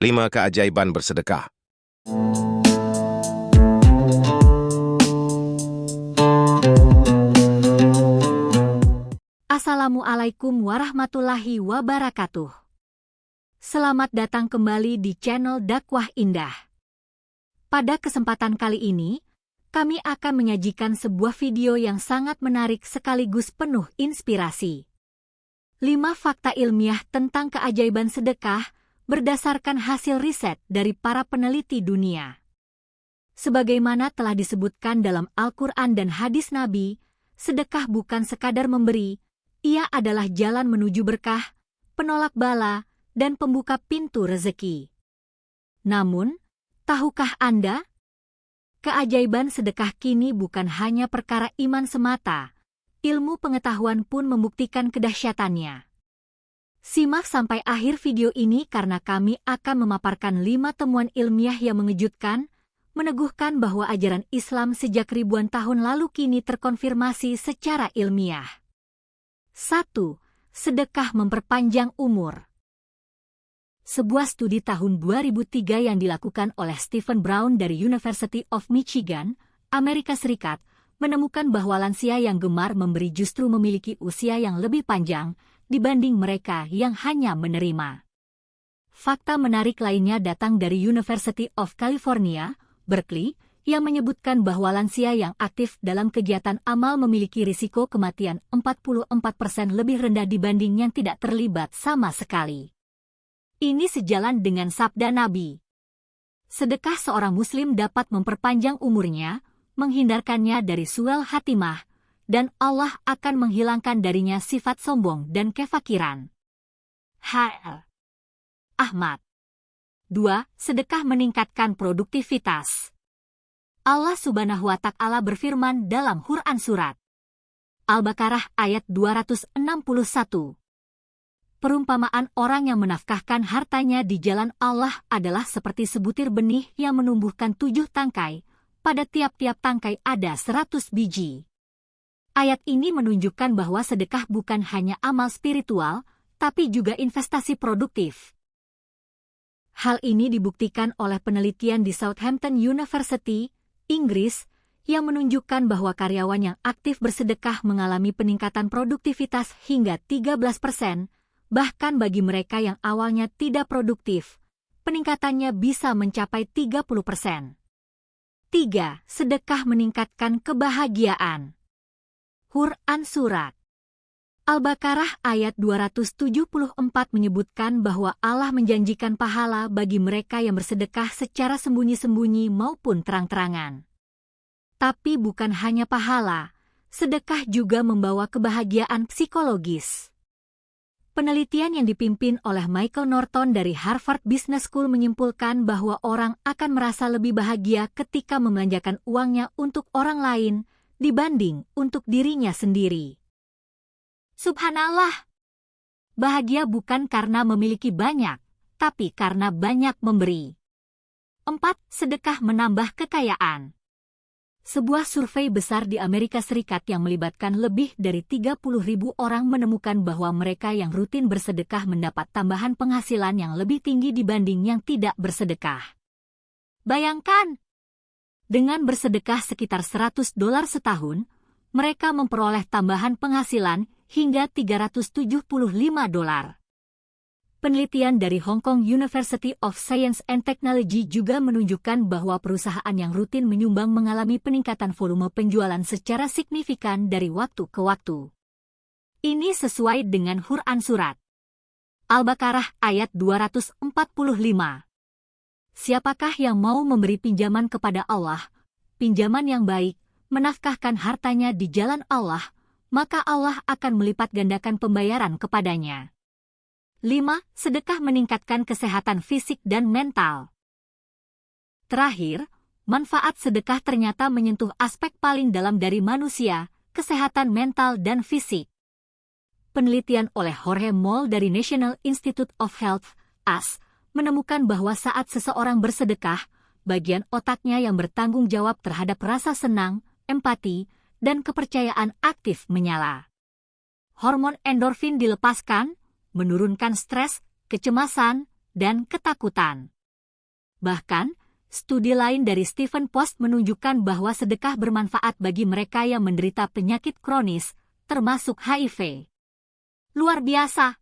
5 keajaiban bersedekah. Assalamualaikum warahmatullahi wabarakatuh. Selamat datang kembali di channel Dakwah Indah. Pada kesempatan kali ini, kami akan menyajikan sebuah video yang sangat menarik sekaligus penuh inspirasi. 5 fakta ilmiah tentang keajaiban sedekah berdasarkan hasil riset dari para peneliti dunia. Sebagaimana telah disebutkan dalam Al-Quran dan hadis Nabi, sedekah bukan sekadar memberi, ia adalah jalan menuju berkah, penolak bala, dan pembuka pintu rezeki. Namun, tahukah Anda? Keajaiban sedekah kini bukan hanya perkara iman semata, ilmu pengetahuan pun membuktikan kedahsyatannya. Simak sampai akhir video ini karena kami akan memaparkan 5 temuan ilmiah yang mengejutkan, meneguhkan bahwa ajaran Islam sejak ribuan tahun lalu kini terkonfirmasi secara ilmiah. 1. Sedekah memperpanjang umur. Sebuah studi tahun 2003 yang dilakukan oleh Stephen Brown dari University of Michigan, Amerika Serikat, menemukan bahwa lansia yang gemar memberi justru memiliki usia yang lebih panjang dibanding mereka yang hanya menerima. Fakta menarik lainnya datang dari University of California, Berkeley, yang menyebutkan bahwa lansia yang aktif dalam kegiatan amal memiliki risiko kematian 44% lebih rendah dibanding yang tidak terlibat sama sekali. Ini sejalan dengan sabda Nabi. Sedekah seorang muslim dapat memperpanjang umurnya, menghindarkannya dari su'ul khatimah, dan Allah akan menghilangkan darinya sifat sombong dan kefakiran. H.L. Ahmad. 2. Sedekah meningkatkan produktivitas. Allah Subhanahu wa Ta'ala berfirman dalam Quran Surat Al-Baqarah ayat 261. Perumpamaan orang yang menafkahkan hartanya di jalan Allah adalah seperti sebutir benih yang menumbuhkan 7 tangkai, pada tiap-tiap tangkai ada 100 biji. Ayat ini menunjukkan bahwa sedekah bukan hanya amal spiritual, tapi juga investasi produktif. Hal ini dibuktikan oleh penelitian di Southampton University, Inggris, yang menunjukkan bahwa karyawan yang aktif bersedekah mengalami peningkatan produktivitas hingga 13%, bahkan bagi mereka yang awalnya tidak produktif, peningkatannya bisa mencapai 30%. 3. Sedekah meningkatkan kebahagiaan. Quran Surat Al-Baqarah ayat 274 menyebutkan bahwa Allah menjanjikan pahala bagi mereka yang bersedekah secara sembunyi-sembunyi maupun terang-terangan. Tapi bukan hanya pahala, sedekah juga membawa kebahagiaan psikologis. Penelitian yang dipimpin oleh Michael Norton dari Harvard Business School menyimpulkan bahwa orang akan merasa lebih bahagia ketika membelanjakan uangnya untuk orang lain dibanding untuk dirinya sendiri. Subhanallah! Bahagia bukan karena memiliki banyak, tapi karena banyak memberi. 4. Sedekah menambah kekayaan. Sebuah survei besar di Amerika Serikat yang melibatkan lebih dari 30.000 orang menemukan bahwa mereka yang rutin bersedekah mendapat tambahan penghasilan yang lebih tinggi dibanding yang tidak bersedekah. Bayangkan! Dengan bersedekah sekitar $100 setahun, mereka memperoleh tambahan penghasilan hingga $375. Penelitian dari Hong Kong University of Science and Technology juga menunjukkan bahwa perusahaan yang rutin menyumbang mengalami peningkatan volume penjualan secara signifikan dari waktu ke waktu. Ini sesuai dengan Quran Surat Al-Baqarah ayat 245. Siapakah yang mau memberi pinjaman kepada Allah, pinjaman yang baik, menafkahkan hartanya di jalan Allah, maka Allah akan melipat gandakan pembayaran kepadanya. 5. Sedekah meningkatkan kesehatan fisik dan mental. Terakhir, manfaat sedekah ternyata menyentuh aspek paling dalam dari manusia, kesehatan mental dan fisik. Penelitian oleh Jorge Moll dari National Institute of Health, AS, menemukan bahwa saat seseorang bersedekah, bagian otaknya yang bertanggung jawab terhadap rasa senang, empati, dan kepercayaan aktif menyala. Hormon endorfin dilepaskan, menurunkan stres, kecemasan, dan ketakutan. Bahkan, studi lain dari Stephen Post menunjukkan bahwa sedekah bermanfaat bagi mereka yang menderita penyakit kronis, termasuk HIV. Luar biasa!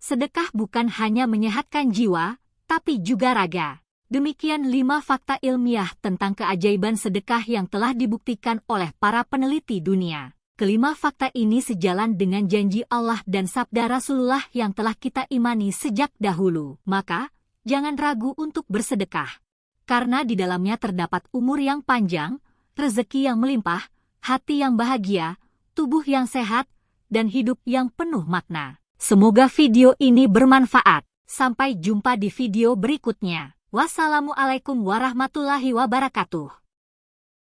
Sedekah bukan hanya menyehatkan jiwa, tapi juga raga. Demikian 5 fakta ilmiah tentang keajaiban sedekah yang telah dibuktikan oleh para peneliti dunia. Kelima fakta ini sejalan dengan janji Allah dan sabda Rasulullah yang telah kita imani sejak dahulu. Maka, jangan ragu untuk bersedekah. Karena di dalamnya terdapat umur yang panjang, rezeki yang melimpah, hati yang bahagia, tubuh yang sehat, dan hidup yang penuh makna. Semoga video ini bermanfaat. Sampai jumpa di video berikutnya. Wassalamualaikum warahmatullahi wabarakatuh.